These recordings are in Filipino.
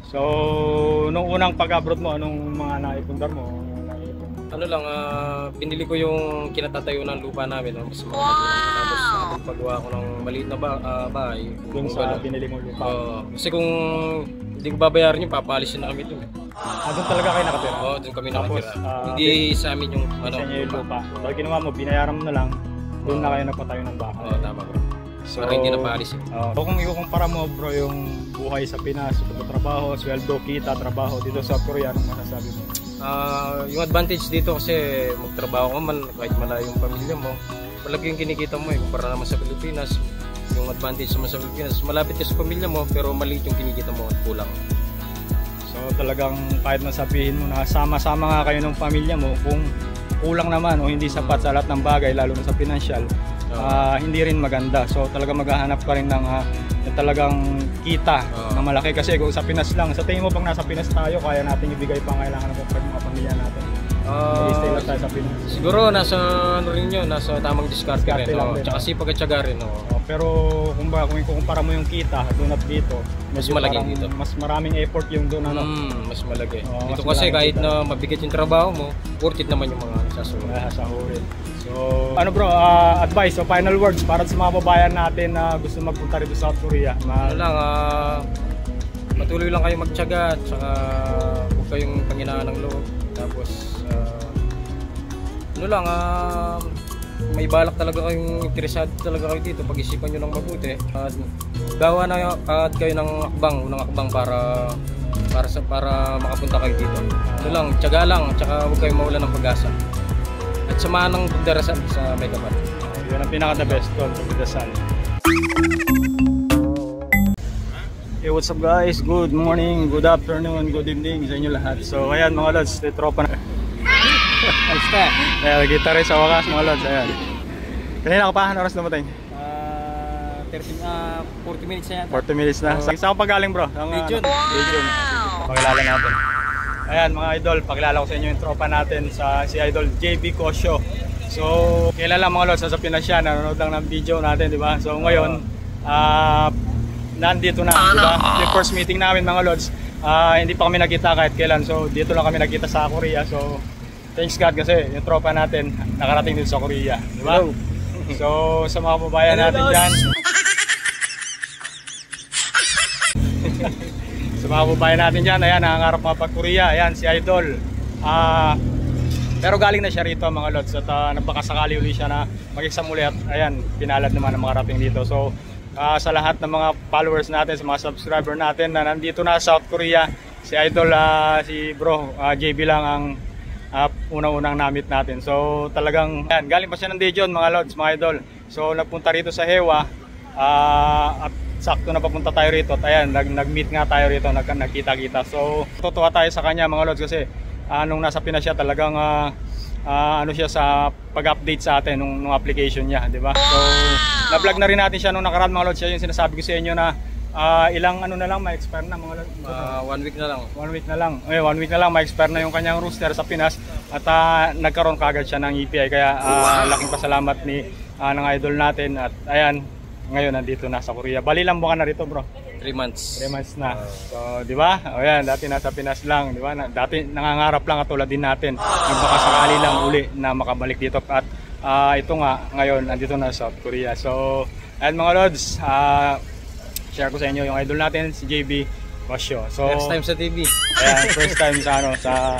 So, nung unang pag-abroad mo, anong mga naipundar mo? Ano lang, binili ko yung kinatatayo ng lupa namin. Mas tapos paggawa ko ng maliit na bahay. Doon sa binili mong lupa? Kasi kung hindi ko babayaran yun, papalisin na kami doon. Doon talaga kayo nakatira? Oo, doon kami nakatira. Tapos, hindi sa amin yung yung lupa. Dahil ginawa mo, binayaran mo na lang, doon na kayo nagpatayo ng bahay. Oo, tama bro. So, para hindi na paalisin. So kung ikukumpara mo bro yung buhay sa Pinas, pagtatrabaho, sweldo, kita, trabaho dito sa Korea, anong masasabi mo? Yung advantage dito kasi magtrabaho ka man kahit malayo yung pamilya mo, malaki yung kinikita mo kumpara naman sa Pilipinas. Yung advantage naman sa Pilipinas, malapit ka sa pamilya mo pero maliit yung kinikita mo at kulang. So talagang kahit nasabihin mo na sama-sama nga kayo ng pamilya mo, kung kulang naman o hindi sapat sa lahat ng bagay, lalo na sa financial, hindi rin maganda. So talagang maghahanap ka rin ng talagang kita na malaki. Kasi kung sa Pinas lang, sa tingin mo pag nasa Pinas tayo, kaya natin ibigay pangailangan ng mga pamilya natin? Stay lang tayo sa Pinas. Siguro nasa ano rin yun, nasa tamang diskarte rin. Tsaka sipag at tsaga rin. Pero kung ikukumpara mo yung kita doon at dito, mas malaki dito. Mas maraming effort yung doon. Mas malaki. Dito mas kasi kahit na mabigat yung trabaho mo, worth it naman yung mga sasahurin. So, ano bro, advice o final words para sa mga babayan natin na gusto magpunta rito sa South Korea? Ano lang, patuloy lang kayo magtiyaga at saka huwag kayong panghinaan ng loob. Tapos, ano lang, may balak talaga kayong interesado talaga kayo dito, pag-isipan nyo ng mabuti. At gawa na kayo ng akbang para makapunta kayo dito. Ano lang, tiyaga lang, at saka huwag kayong mawalan ng pag-asa. At samahan ng pagdarasal sa may kapal. Yun ang pinaka-the best doon, pagdarasal. Hey, what's up guys? Good morning, good afternoon, good evening sa inyo lahat. So ayan mga lods, tropa na. Basta. Ayan, kita rin sa wakas mga lods. Ayan. Kanina ka pa, anong oras namatay? 40 minutes na yata. 40 minutes na. Saan ka pagaling bro? Legion. Legion. Pakilala natin. Ayan mga idol, pakilala ko sa inyo yung tropa natin, si Idol JB Cosio. So, kilala mga lods, sa Pinas siya, nanonood lang ng video natin, di ba? So ngayon, nandito na, di ba? Yung first meeting namin mga lods, hindi pa kami nakita kahit kailan. So, dito lang kami nakita sa Korea. So, thanks God kasi yung tropa natin nakarating dito sa Korea, di ba? So, sa mga babayan natin dyan, sa mga babayan natin dyan, ayan, nangangarap mga pag-Korea, ayan, si Idol. Pero galing na siya rito mga lods at nagpakasakali uli siya na mag-exam uli at ayan, pinalad naman ang makarating dito. So, sa lahat ng mga followers natin, sa mga subscriber natin na nandito na sa South Korea, si Idol, si bro, JB lang ang unang-unang namit natin. So talagang yan, galing pa siya ng Daejeon mga lods, mga idol. So nagpunta rito sa Hewa at sakto na papunta tayo rito at ayan, nag-meet nga tayo rito, nagkita-kita. So tutuwa tayo sa kanya mga lods kasi nung nasa Pinas siya talagang ano siya sa pag-update sa atin nung application niya, di ba? So na-vlog na rin natin siya nung nakaraan mga lods. Siya yung sinasabi ko sa inyo na ilang ano na lang ma-expire na mga 1 week na lang. 1 week na lang. 1 week na lang ma-expire na yung kanyang rooster sa Pinas at nagkaroon kagad siya ng EPI kaya laking pasalamat ng idol natin at ayan, ngayon nandito na sa Korea. Bali lang buwan na rito, bro. 3 months. 3 months na. So, di ba? O yan, dati nasa Pinas lang, di ba? Dati nangangarap lang katulad din natin. Nagbakasakali lang uli na makabalik dito at ito nga ngayon nandito na sa South Korea. So, ayan mga lods, share ko sa inyo yung idol natin si JB Cosio. So first time sa TV. Ayan, first time sa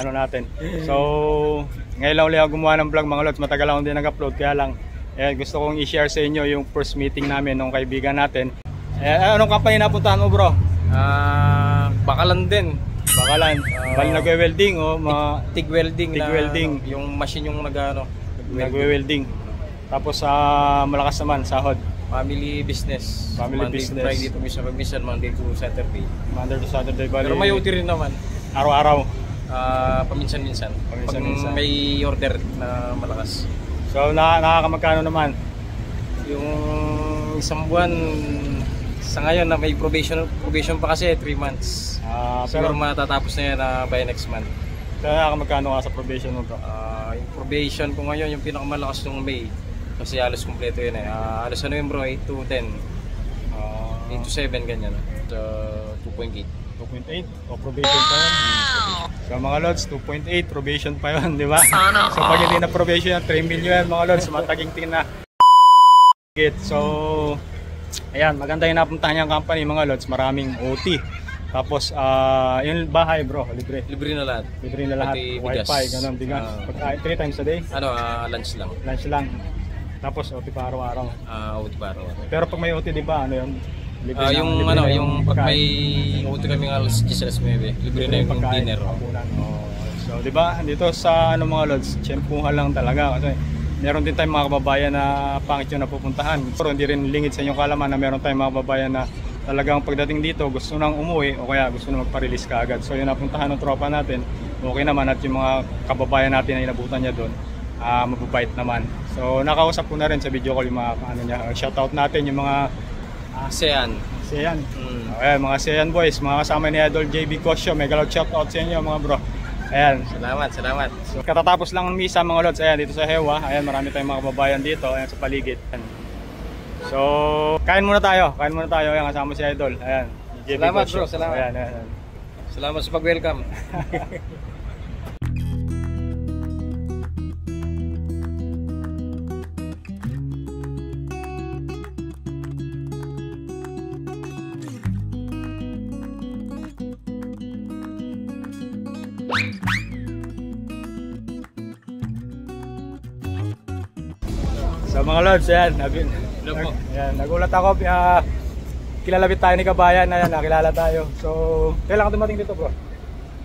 ano natin. So ngayon lang ulit ako gumawa ng vlog mga lods. Matagal akong din nag-upload kaya lang gusto kong i-share sa inyo yung first meeting namin ng kaibigan natin. Anong company napuntahan mo bro? Bakalan din. Bakalan. Bali nagwe-welding o TIG welding. TIG welding. Yung machine yung nagwe-welding. Tapos malakas naman sahod. Family business. Family Monday business. Friday to minsan Monday to Saturday. Monday to Saturday bali. Pero may OT rin naman. Araw-araw. Paminsan-minsan. Pag may order na malakas. So nakakamagkano naman? Yung isang buwan sa ngayon na may probation pa kasi 3 months. Pero matatapos na yan by next month. Kaya nakakamagkano ka sa probation mo bro? Yung probation ko ngayon yung pinakamalakas ng May. Kasi halos kumpleto yun halos ano yun bro, 8 to 10 8 to 7 ganyan so 2.8 2.8 o probation pa yun. So mga lods, 2.8 probation pa yun, di ba? So pag hindi na probation yan, 3 million mga lods, mataging-tingin na. So ayan, maganda yung napuntahan niyang company mga lods, maraming OT. Tapos yung bahay bro, libre. Libre na lahat. Libre na lahat, Pati wifi, bigas. ganun, bigas. Pagkain 3 times a day, Lunch lang. lunch lang. Tapos OT pa araw-araw. OT pa araw. Pero pag may OT, di ba, ano yun? Libre na, Yung libre na yung pag pagkain. may OT kami ng alas 10 alas 9, libre na yung pagkain, dinner. hapunan. So, di ba, dito sa mga lods, tiyempuhan lang talaga kasi meron din tayong mga kababayan na pangit yung napupuntahan. Pero hindi rin lingid sa inyong kalaman na meron tayong mga kababayan na talagang pagdating dito gusto nang umuwi o kaya gusto nang magpa-release kaagad. So yung napuntahan ng tropa natin, okay naman, at yung mga kababayan natin na inabutan niya doon, mababait naman. So nakausap ko na rin sa video call yung mga shoutout natin yung mga Sean. Sean. Okay, mga Sean boys, mga kasama ni Idol JB Cosio, mega loud shoutout sa inyo mga bro. Ayan. Salamat. So, katatapos lang ng misa mga lods, ayan dito sa Hewa. Ayan, marami tayong mga kababayan dito, ayan sa paligid. Ayan. So, kain muna tayo. Ayan, kasama si Idol. Ayan. JB Salamat Cosio. bro, salamat. Ayan. Salamat sa pag-welcome. So mga lods, ayan, nagulat ako, kilalabit tayo ni Kabayan, ayan, nakilala tayo. So, kailan ka dumating dito bro?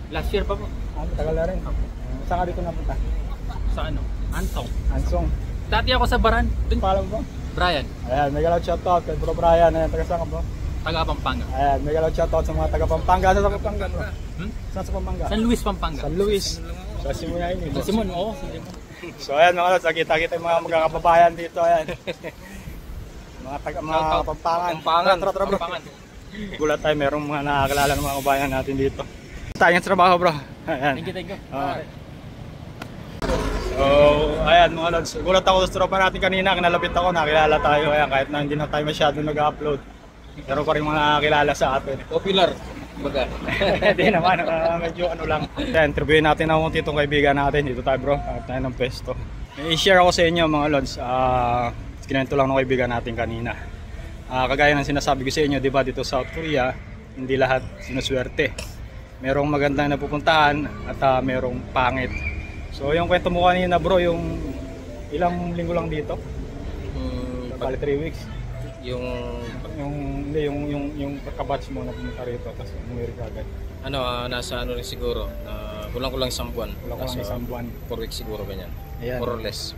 Last year pa po. Tagal na rin. Saan ka dito napunta? Sa ano? Antong. Ansong. Dati ako sa Baran. Dun, Paalam bro? Brian. Ayan, mega loud shoutout kay bro Brian, ayan, taga saan ka bro? Taga Pampanga. Ayan, mega loud shoutout sa mga taga Pampanga. Saan sa Pampanga bro? Saan sa Pampanga? San Luis, Pampanga. San Luis. Sa Simuyain eh. Sa Simon, oo. Sa Simon. So ayan mga lods, nakita yung mga magkakababayan dito, ayan. Mga Pampangan. Tara bro. Pampangan. Gulat tayo, merong mga nakakilala ng mga kababayan natin dito. Tayo ng trabaho bro. Ayan. Thank you. So ayan mga lods, gulat ako sa tropa natin kanina, kinalapit ako, nakilala tayo. Ayan, kahit na hindi na tayo masyado nag-upload, pero pa rin mga nakakilala sa atin. Popular. Baga. Hindi naman, medyo ano lang. Ayan, interviewin natin ang itong kaibigan natin. Dito tayo bro, tayo ng pesto. I-share ako sa inyo mga lods, kinento lang ng kaibigan natin kanina. Kagaya ng sinasabi ko sa inyo, di ba, dito sa South Korea, hindi lahat sinuswerte. Merong magandang napupuntahan at merong pangit. So yung kwento mo kanina bro, yung ilang linggo lang dito? Bali 3 weeks. Yung pagkabatch mo na pumunta rito, tapos umuwi ka agad. Nasa rin siguro, kulang-kulang isang buwan. Kulang-kulang isang buwan. 4 weeks siguro ganyan. Ayan. More or less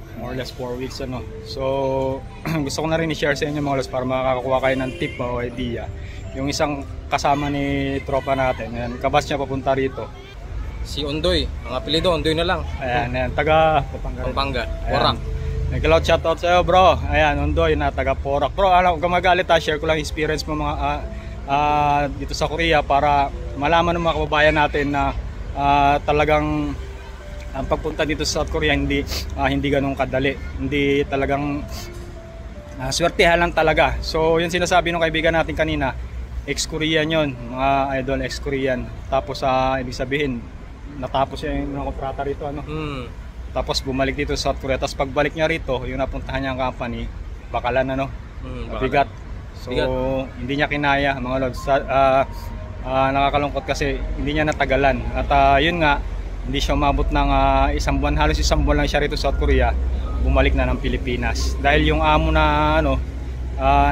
4 weeks ano. So gusto ko na rin i-share sa inyo mga lods para makakakuha kayo ng tip o idea. Yung isang kasama ni tropa natin, ayan, kabatch niya papunta rito. Si Ondoy, ang apelido Ondoy na lang. Ayan, taga Pampanga. Porac. Nag-loud shoutout sa'yo bro. Ayan, Ondoy na taga Porac. Bro, alam ko magalit share ko lang experience mo mga dito sa Korea para malaman ng mga kababayan natin na talagang ang pagpunta dito sa South Korea hindi ganun kadali. Hindi talagang swertehan lang talaga. So yun sinasabi ng kaibigan natin kanina, ex-Korean yun, mga idol ex-Korean. Tapos ibig sabihin natapos yung kontrata rito ano. Tapos bumalik dito sa South Korea. Tapos pagbalik niya rito, yung napuntahan niyang company, bakalan ano, bigat. So hindi niya kinaya mga lods. Nakakalungkot kasi hindi niya natagalan. At yun nga, hindi siya umabot ng isang buwan, halos isang buwan lang siya rito sa South Korea, bumalik na ng Pilipinas. Dahil yung amo na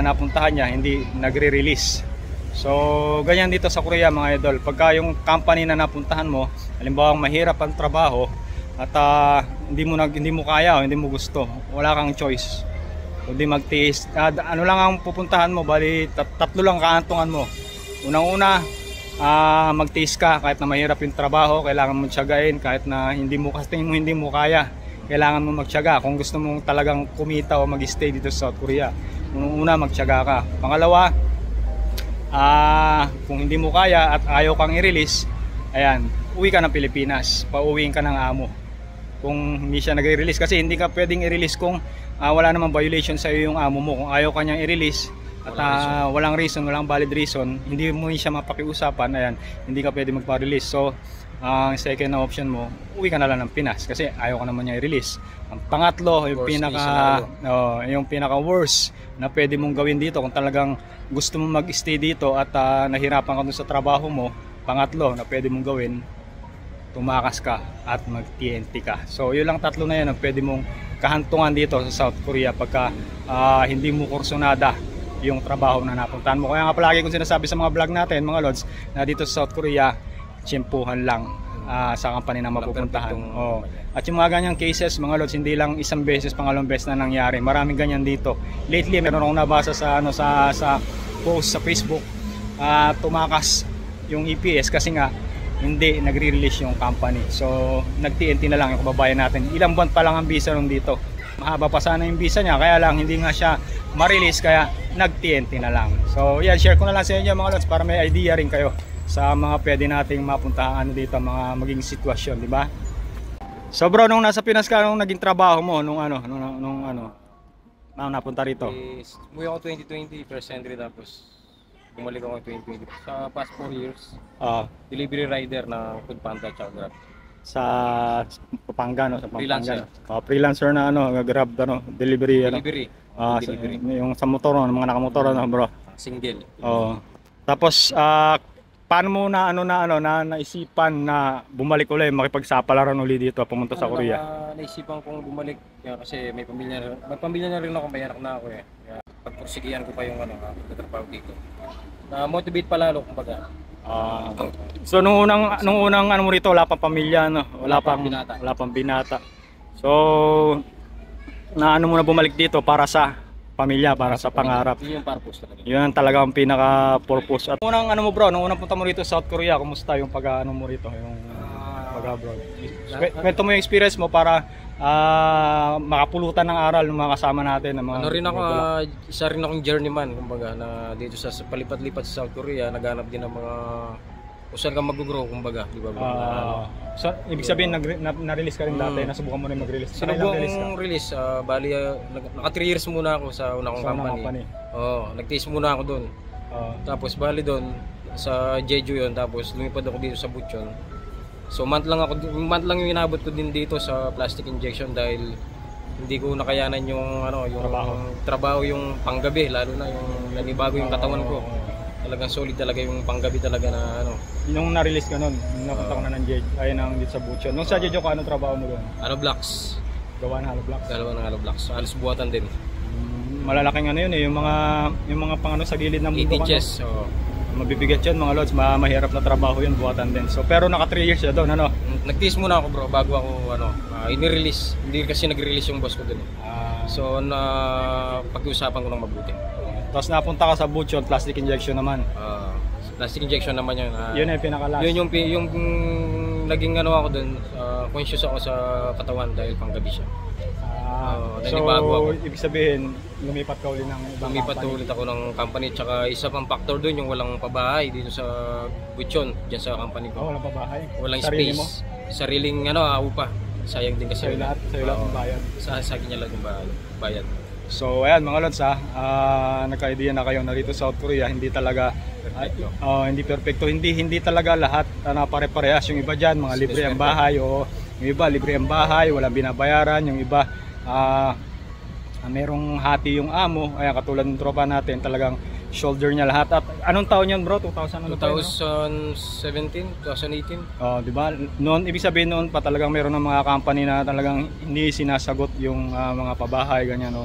napuntahan niya, hindi nagre-release. So ganyan dito sa Korea mga idol. Pagka yung company na napuntahan mo, halimbawa mahirap ang trabaho at hindi mo kaya o hindi mo gusto, wala kang choice. Hindi magtiis. Ano lang ang pupuntahan mo, bali tatlo lang kaantungan mo. Unang-una, magtiis ka kahit na mahirap yung trabaho, kailangan mo tiyagain kahit na hindi mo kaya, kailangan mo magtiyaga kung gusto mong talagang kumita o mag-stay dito sa South Korea. Unang-una, magtiyaga ka. Pangalawa, kung hindi mo kaya at ayaw kang i-release, ayan, uwi ka ng Pilipinas, pauwiin ka ng amo kung hindi siya nagre-release, kasi hindi ka pwedeng i-release kung wala namang violation sa iyo yung amo mo. Kung ayaw kanyang i-release, At walang reason, walang valid reason, hindi mo siya mapakiusapan, ayan, hindi ka pwede magpa-release. So, ang second na option mo, uwi ka na lang ng Pinas kasi ayaw ka naman niya i-release. Ang pangatlo, yung yung pinaka worst na pwede mong gawin dito kung talagang gusto mong mag-stay dito at nahirapan ka dun sa trabaho mo, pangatlo na pwede mong gawin, tumakas ka at mag-TNT ka. So, yun lang tatlo na yan ang pwede mong kahantungan dito sa South Korea pagka hindi mo kursunada yung trabaho na napuntahan mo. Kaya nga palagi kong sinasabi sa mga vlog natin, mga lods, na dito sa South Korea, tsimpuhan lang sa company na mapupuntahan. At yung mga ganyang cases, mga lods, hindi lang isang beses, pangalawang beses na nangyari. Maraming ganyan dito. Lately, meron akong nabasa sa post sa Facebook, tumakas yung EPS kasi nga hindi nagre-release yung company. So, nag-TNT na lang yung kababayan natin. Ilang buwan pa lang ang visa nung dito. Mahaba pa sana yung visa niya, kaya lang hindi nga siya ma-release, kaya nag-TNT na lang. So yan, share ko na lang sa inyo mga lods para may idea rin kayo sa mga pwede nating mapuntahan dito, mga maging sitwasyon, di ba? So bro, nung nasa Pinas ka, nung naging trabaho mo, nung napunta rito? Umuwi ako 2020, first entry, tapos bumalik ako 2020. Sa past 4 years, delivery rider ng Foodpanda at Grab. Sa Pampanga, no? Sa Pampanga. Freelancer. Freelancer na Grab, delivery. Delivery. Delivery. Yung sa motor, mga nakamotor, bro. Single. Tapos paano mo naisipan na bumalik ulit, makipagsapalaran ulit dito, pumunta sa Korea? Naisipan kong bumalik kasi may pamilya na rin ako, may anak na ako eh. Kaya pagpursigihan ko pa yung pagtatrabaho dito. Na-motivate pa lalo kumbaga. So nung unang mo rito, wala pang pamilya, wala pang binata. So mo na bumalik dito para sa pamilya, para sa pangarap. Yun yung purpose talaga. Yun talaga ang pinaka-purpose. At unang bro, nung unang punta mo rito sa South Korea, kumusta yung mo rito, yung pag-abroad? Kwento mo yung experience mo para makapulutan ng aral ng mga kasama natin, ng mga isa rin akong journeyman kumbaga, na dito sa palipat-lipat sa South Korea, naghanap din ng mga kung saan ka mag-grow kumbaga, di ba? So ibig sabihin na-release ka rin dati, nasubukan mo rin mag-release. Sinubukang release, bali naka 3 years muna ako sa una kong company. Nag-taste muna ako doon. Tapos bali doon sa Jeju yon, tapos lumipad ako dito sa Bucheon. So month lang yung inabot ko din dito sa plastic injection dahil hindi ko nakayanan yung trabaho yung panggabi, lalo na yung nanibago yung katawan ko. Talagang solid talaga yung panggabi talaga na Nung na-release ka nun, napunta ka na ng Jeju, dito sa Bucheon. Nung sa Jeju ka, anong trabaho mo doon? Blocks. Gawa ng hollow blocks? Gawa ng hollow blocks. Halos buhatan din. Malalaking yun yung mga pang sa gilid ng mundo. 8 inches. Mabibigat yun mga lods, mahirap na trabaho yun, buhatan din. So pero naka 3 years na doon, Nag-test muna ako bro bago ako ini-release. Hindi kasi nag-release yung boss ko doon. So pag-uusapan ko ng mabuti. Tapos napunta ka sa Bucheon, plastic injection naman. Plastic injection naman yun. Yun yung pinaka-last. Yun yung naging ako doon, conscious ako sa katawan dahil panggabi siya. So ibig sabihin, lumipat ka ulit ng ibang lumipat ulit ako ng company, tsaka isa pang factor doon yung walang pabahay dito sa Bucheon, diyan sa company ko. Walang pabahay? Walang Sarili space. Mo? Sariling upa. Sayang din kasi. Sa'yo lahat ng bayad? Sa akin niya lahat ng bayad. So ayan mga lods, nagka-idea na kayo na rito sa South Korea, hindi talaga perfecto. Hindi perfecto, hindi talaga lahat na pare-parehas. Yung iba diyan mga libre ang bahay, yung iba libre ang bahay, walang binabayaran, yung iba merong hati yung amo, kaya katulad ng tropa natin, talagang shoulder niya lahat. At anong taon yun bro? 2017, 2018. Di ba? Noon, ibig sabihin noon pa talagang meron ng mga company na talagang hindi sinasagot yung mga pabahay, ganyan.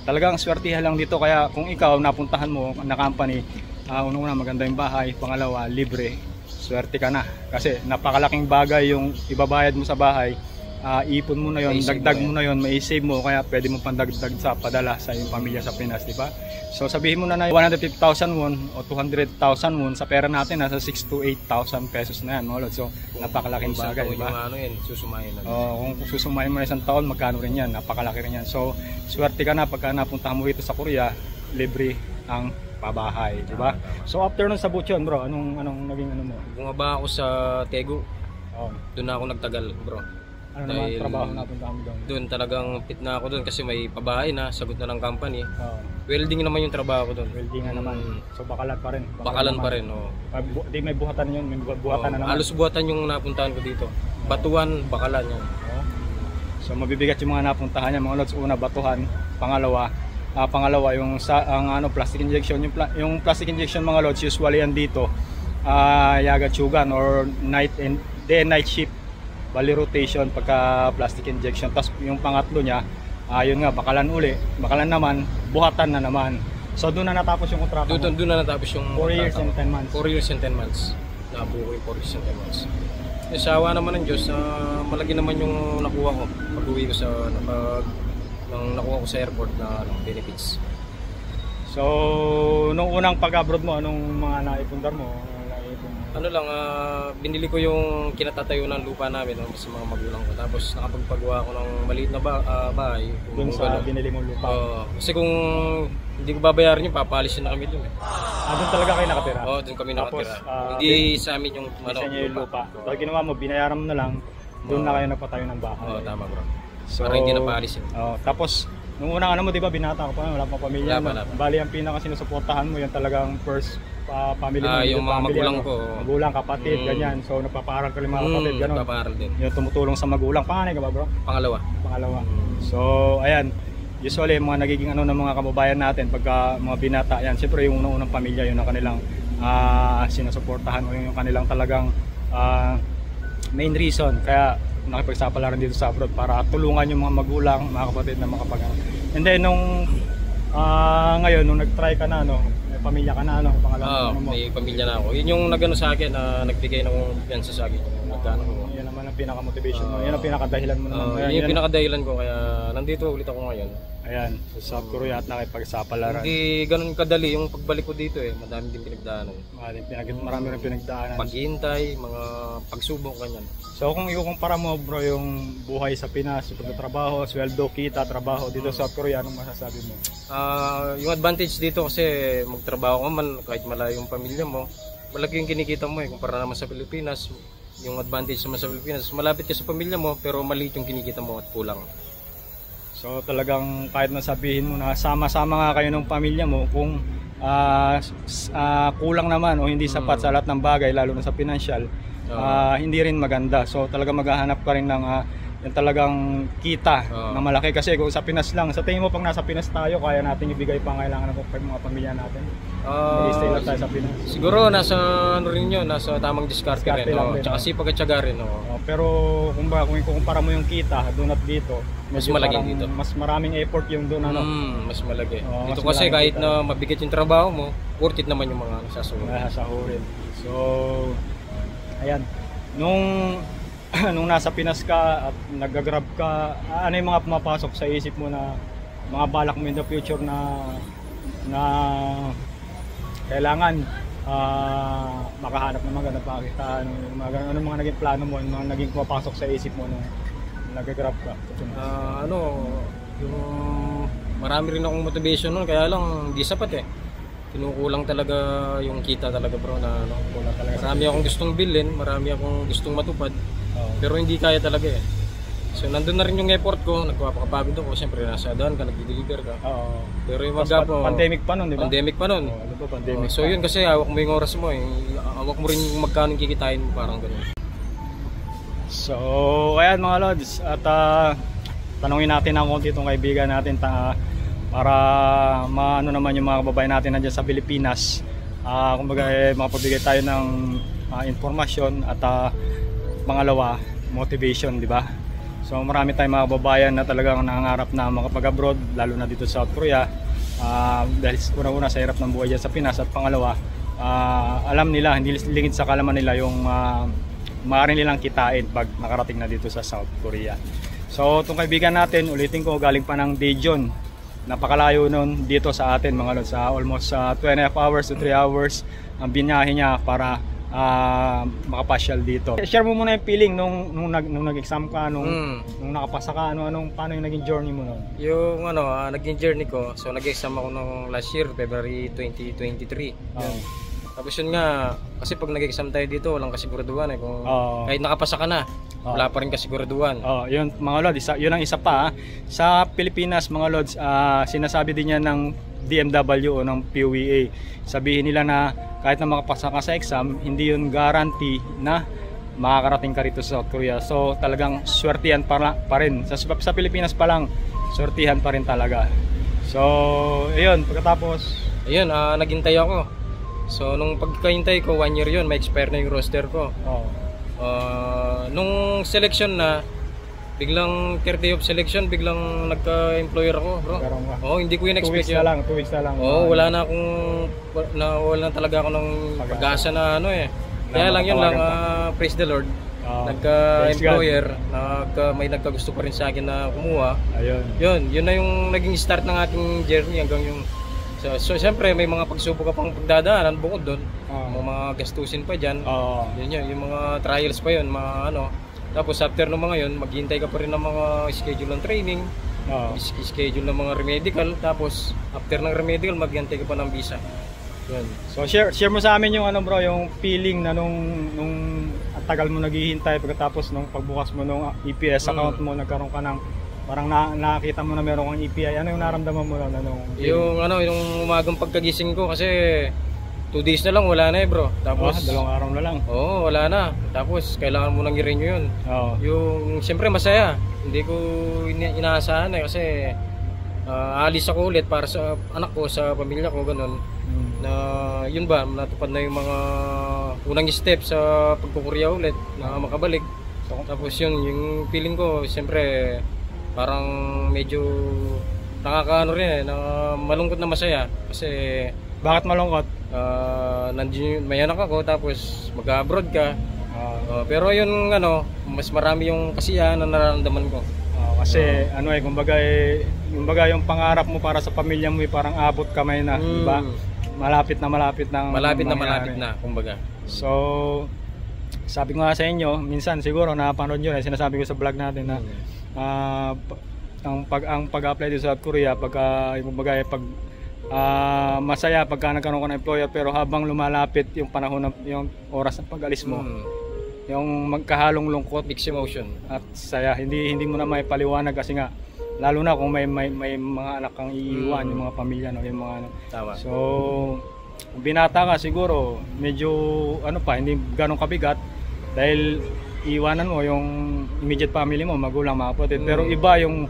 Talagang swertihan lang dito, kaya kung ikaw napuntahan mo na company, unang-una maganda yung bahay, pangalawa libre, swerte ka na. Kasi napakalaking bagay yung ibabayad mo sa bahay. Ipon mo na yon, dagdag mo na yon, may save mo, kaya pwede mo pandagdag sa padala sa iyong pamilya sa Pinas, di ba? So sabihin mo na 150,000 won o 200,000 won sa pera natin, nasa 6 to 8,000 pesos na yan, mga lods. So napakalaking bagay, di ba? Susumahin na. Kung susumahin mo na isang taon, magkano rin yan, napakalaki rin yan. So swerte ka na pagka napuntahan mo dito sa Korea, libre ang pabahay, di ba? So after nun sa Bucheon bro, anong naging mo? Bumaba ako sa Taegu. Doon na ako nagtagal bro. Ano naman trabaho napunta mo doon? Doon talagang fit na ako doon kasi may pabahay na, sagot na ng company. Welding naman yung trabaho ko doon. Welding nga naman. So bakalan pa rin. Bakalan pa rin, oo. Di may buhatan yun, may buhatan na naman. Halos buhatan yung napuntahan ko dito. Batuan, bakalan yan. Oo. So mabibigat yung mga napuntahan niya mga lods. Una, batuhan. Pangalawa yung plastic injection. Yung plastic injection mga lods, usually yan dito yagatsugan or day and night shift. Bali rotation pagka plastic injection. Tapos yung pangatlo niya, yun nga, bakalan naman, buhatan na naman. So doon na natapos yung kontrata. Doon na natapos yung 4 years and 10 months. 4 years and 10 months. Nabuo yung 4 years and 10 months. Sawa naman ng Diyos, malaki naman yung nakuha ko pag-uwi ko nakuha ko sa airport na benefits. So, nung unang pag-abroad mo, anong mga naipundar mo? Ano lang, binili ko yung kinatatayo ng lupa namin sa mga magulang ko. Tapos nakapagpagawa ko ng maliit na bahay. Doon sa binili mong lupa? Kasi kung hindi ko babayaran yun, papalisin na kami doon. Doon talaga kayo nakatira? Oo, doon kami nakatira. Tapos, hindi sa amin yung lupa. So, ginawa mo, binayaran mo na lang, doon na kayo nagpatayo ng bahay. Oo, tama bro. So, para hindi na paalisin. Tapos, nung unang mo, di ba, binata ka pa, wala pang pamilya. Bali, ang pinaka sinusuportahan mo, yung talagang first family mo. Yung mga magulang ko. Magulang, kapatid, ganyan. So, nagpapaaral ka rin mga kapatid, gano'n. Nagpapaaral din. Yung tumutulong sa magulang. Panganay ka ba, bro? Pangalawa. So, ayan. Usually, mga nagiging ng mga kababayan natin, pagka mga binata, yan. Siyempre, yung unang pamilya, yun ang kanilang sinusuportahan o yung kanilang talagang main reason. Kaya, nakipagsapalaran dito sa abroad para tulungan yung mga magulang, mga kapatid na makapag-aral. And then, ngayon, nung nag-try ka na, may pamilya ka na, may pamilya na ako. Yun yung nagano sa akin, nagbigay ng kumpiyansa sa akin. Yan naman ang pinaka-motivation mo. Yan ang pinaka-dahilan mo naman. Yan yung pinaka-dahilan ko, kaya nandito ulit ako ngayon. Ayan, sa South Korea at nakipagsapalaran. Hindi ganun kadali yung pagbalik ko dito madami din pinagdaanan. Marami rin pinagdaanan. Paghihintay, mga pagsubok, ganyan. So kung ikukumpara mo bro yung buhay sa Pinas, yung pagtatrabaho, sweldo, kita, trabaho dito sa South Korea, anong masasabi mo? Yung advantage dito kasi magtrabaho ka man, kahit malayo yung pamilya mo, malaki yung kinikita mo kumpara naman sa Pilipinas. Yung advantage naman sa Pilipinas, malapit ka sa pamilya mo pero maliit yung kinikita mo at kulang. So talagang kahit nasabihin mo na sama-sama nga kayo ng pamilya mo, kung kulang naman o hindi sapat sa lahat ng bagay, lalo na sa financial, hindi rin maganda. So talagang maghahanap ka rin ng yung talagang kita na malaki. Kasi kung sa Pinas lang, sa tingin mo pag nasa Pinas tayo, kaya natin ibigay pangailangan ng mga pamilya natin? Mag-stay lang tayo sa Pinas. Siguro nasa rin yun, nasa tamang diskarte rin. Tsaka sipag at tiyaga rin. Pero kung ikukumpara mo yung kita doon at dito, mas malaki dito. Mas maraming effort yung doon. Mas malaki. Dito kasi kahit na mabigat yung trabaho mo, worth it naman yung mga nasasahurin. So, ayan. Nung nasa Pinas ka at nag-grab ka, ano yung mga pumapasok sa isip mo na mga balak mo in the future na kailangan makahanap ng magandang pakitaan, ano mga naging plano mo, ano mga naging pumapasok sa isip mo nung nag-grab ka? Yung marami rin akong motivation nun, kaya lang hindi sapat kinukulang talaga yung kita talaga bro na marami akong gustong bilhin, marami akong gustong matupad. Pero hindi kaya talaga So nandun na rin yung effort ko, nagpapakapagod ako, siyempre nasa daan ka, nag-deliver ka. Pero yung pandemic pa nun, di ba? Pandemic pa nun. Pandemic so yun kasi hawak mo yung oras mo hawak mo rin yung magkano kikitain mo, parang gano'n. So ayan mga lods, at tanungin natin ang konti itong kaibigan natin para maano naman yung mga kababayan natin nandiyan sa Pilipinas. Kumbaga makapabigay tayo ng informasyon at pangalawa, motivation, di ba? So marami tayong mga kababayan na talagang nangangarap na makapag-abroad, lalo na dito sa South Korea, dahil una-una sa hirap ng buhay dyan sa Pinas, at pangalawa, alam nila, hindi lingid sa kalaman nila yung maaaring nilang kitain pag nakarating na dito sa South Korea. So itong kaibigan natin, ulitin ko, galing pa ng Daejeon, napakalayo nun dito sa atin mga lods, almost 2.5 hours to 3 hours ang binahe niya para makapasyal dito. Share mo muna yung feeling nung nag-exam ka, nung nakapasa ka, paano yung naging journey mo nun? Yung naging journey ko, so nag-exam ako nung last year, February 2023. Tapos yun nga, kasi pag nag-exam tayo dito, walang kasiguraduhan kung kahit nakapasa ka na, wala pa rin kasiguraduhan. Yun mga lods, yun ang isa pa. Sa Pilipinas mga lods, sinasabi din yan ng DMW o ng PUEA. Sabihin nila na kahit na makapasa ka sa exam, hindi yun guarantee na makakarating ka rito sa South Korea. So talagang swertihan pa rin. Sa Pilipinas pa lang, swertihan pa rin talaga. So ayun, pagkatapos Ayun, naghintay ako. So nung pagkahintay ko, 1 year yun, may expire na yung roster ko. Nung selection na, biglang 30 day of selection, biglang nagka-employer ako, bro. Oo, hindi ko yun 2 expect weeks na lang, 2 weeks na lang. Oo, wala na akong, wala na talaga ako ng pag-asa na ano eh. Kaya lang yun lang, praise the Lord. Nagka-employer, may nagkagusto pa rin sa akin na kumuha. Ayun. Yun na yung naging start ng ating journey hanggang yung so siyempre may mga pagsubok ka pang pagdadaanan bukod doon. Mga gastusin pa diyan. Yun yung mga trials pa yun, mga ano. Tapos after ng mga yun, maghihintay ka pa rin ng mga schedule ng training, schedule ng mga remedical, tapos after ng remedical maghihintay ka pa ng visa. Yun. So share mo sa amin yung ano bro, yung feeling na nung ang tagal mo naghihintay pagkatapos nung pagbukas mo nung EPS account mo, nagkaroon ka ng parang nakita mo na meron kang EPI. Ano yung naramdaman mo na nung yung umagang pagkagising ko kasi 2 days na lang wala na bro. Tapos 2 araw na lang. Oo, wala na. Tapos kailangan mo nang i-renew yun. Yung siyempre masaya. Hindi ko inaasahan kasi alis ako ulit para sa anak ko, sa pamilya ko, ganun. Na yun ba, natupad na yung mga unang step sa pagkukurya ulit na makabalik. Tapos yun, yung feeling ko siyempre parang medyo nakakaano rin na malungkot na masaya kasi bakit malungkot? Nandiyan may anak ako tapos mag-abroad ka. Pero yun mas marami yung kasiyahan na nararamdaman ko. Kasi kumbaga yung pangarap mo para sa pamilya mo parang abot kamay na, di ba? Malapit na kumbaga. So sabi ko nga sa inyo, minsan siguro napanood nyo na sinasabi ko sa vlog natin na ang pag-apply dito sa South Korea masaya pagka nagkaroon ka ng employer, pero habang lumalapit yung panahon yung oras ng pag-alis mo, yung magkahalong lungkot, mixed emotion at saya, hindi mo na may paliwanag kasi nga lalo na kung may mga anak kang iiwan, yung mga pamilya yung mga Tama. So binata ka siguro medyo hindi ganong kabigat dahil iwanan mo yung immediate family mo, magulang, mga kapatid. Pero iba yung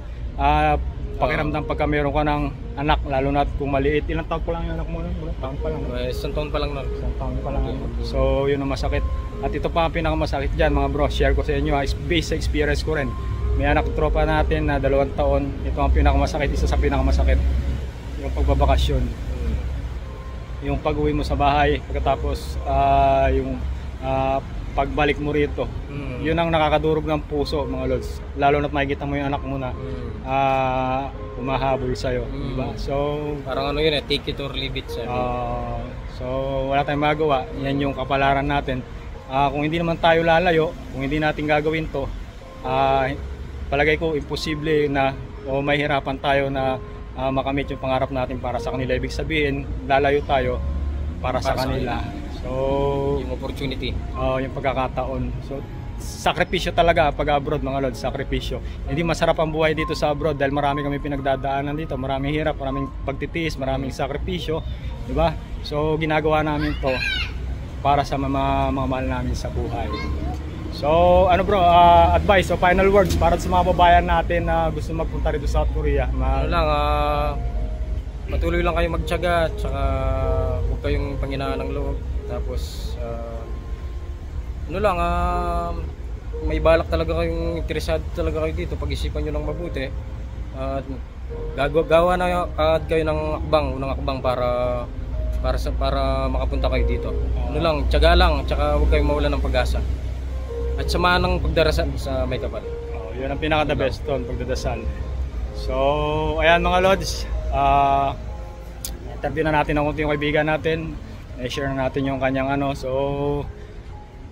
pakiramdam pagka meron ka ng anak, lalo na kung maliit. Ilang taon pa lang yung anak mo? Ilang taon pa lang? Isang taon pa lang nun. Isang taon pa lang. So yun ang masakit. At ito pa ang pinakamasakit dyan mga bro, share ko sa inyo, based sa experience ko rin. May anak tropa natin na 2 taon, ito ang pinakamasakit, isa sa pinakamasakit, yung pagbabakasyon. Yung pag-uwi mo sa bahay, pagkatapos yung pagbalik mo rito, yun ang nakakadurog ng puso mga lods, lalo na't makikita mo yung anak mo na humahabol sa'yo, diba? So parang take it or leave it sabi. So wala tayong magawa, yan yung kapalaran natin. Kung hindi naman tayo lalayo, kung hindi natin gagawin to, palagay ko imposible na o mahirapan tayo na makamit yung pangarap natin para sa kanila. Ibig sabihin, lalayo tayo para sa kanila. So, yung opportunity. Yung pagkakataon. So, sakripisyo talaga pag abroad mga lods, sakripisyo. Hindi masarap ang buhay dito sa abroad dahil marami kami pinagdadaanan dito, maraming hirap, maraming pagtitiis, maraming sakripisyo, di ba? So, ginagawa namin to para sa mga mahal namin sa buhay. So, bro, advice o final words para sa mga babayan natin na gusto magpunta rito sa South Korea. Patuloy lang kayo magtiyaga, at saka huwag kayong panghinaan ng loob. Tapos may balak talaga kayong interesado talaga kayo dito, pag-isipan nyo lang mabuti at gawa na kayo ng unang akbang para makapunta kayo dito. Tiyaga lang, at saka huwag kayong mawalan ng pag-asa at samahan ng pagdarasal sa may kapal. Yun ang pinaka the best doon, pagdadasal. So ayan mga lods, interview na natin ang konti yung kaibigan natin, i-share na natin yung kanyang so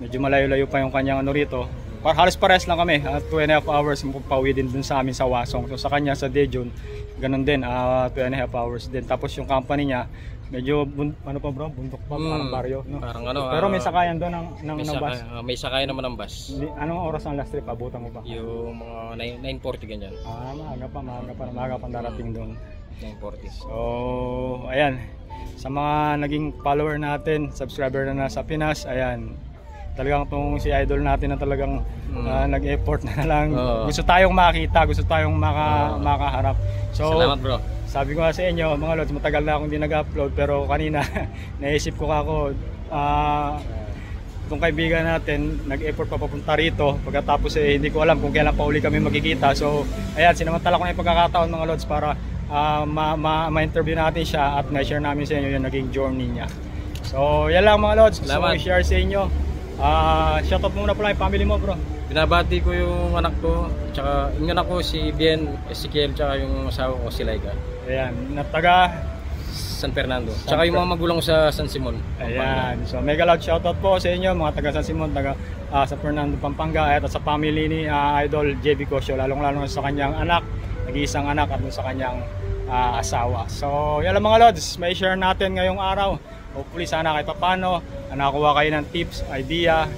medyo malayo-layo pa yung kanyang rito. Halos pares lang kami, 2.5 hours pauwi din dun sa amin sa Hwasong. So sa kanya sa Daejeon, ganun din, 2.5 hours din. Tapos yung company niya, medyo bundok pa, parang baryo, no? Parang pero may sakayan doon ng bus. May sakayan naman ng bus. Anong oras ang last trip? Abutan mo ba? Yung mga 9:40 ganyan. Maaga pa darating doon. 940. So, ayan. Sa mga naging follower natin, subscriber na nasa Pinas, ayan. Talagang itong si idol natin na talagang nag-effort na lang. Oo. Gusto tayong makita, gusto tayong makaharap. So, Salamat bro. sabi ko nga sa inyo, mga lods, matagal na akong hindi nag-upload, pero kanina naisip ko kako, itong kaibigan natin nag-effort pa papunta rito, pagkatapos hindi ko alam kung kailan pa uli kami magkikita. So ayan, sinamantala ko na yung pagkakataon mga lods para ma-interview natin siya at na-share namin sa inyo yung naging journey niya. So yan lang mga lods, gusto ko Salamat. i-share sa inyo. Shoutout muna pala yung family mo bro. Binabati ko yung anak ko, tsaka yung anak ko si Bien, Ezekiel, tsaka yung asawa ko si Laika. Ayan, na taga San Fernando. Tsaka yung mga magulang ko sa San Simon. ayan, so mega loud shoutout po sa inyo mga taga San Simon, taga San Fernando, Pampanga, at sa family ni Idol JB Cosio, lalong-lalo sa kanyang anak, nag-iisang anak, at sa kanyang asawa. So yan lang mga lods, may share natin ngayong araw. Hopefully sana kahit paano nakakuha kayo ng tips, idea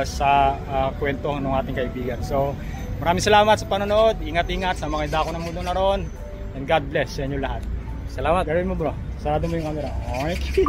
sa kwento ng ating kaibigan. So maraming salamat sa panonood, ingat-ingat sa mga dako ng mundo na roon, and God bless sa inyo lahat. Salamat. Gawin mo bro, sarado mo yung camera. Okay.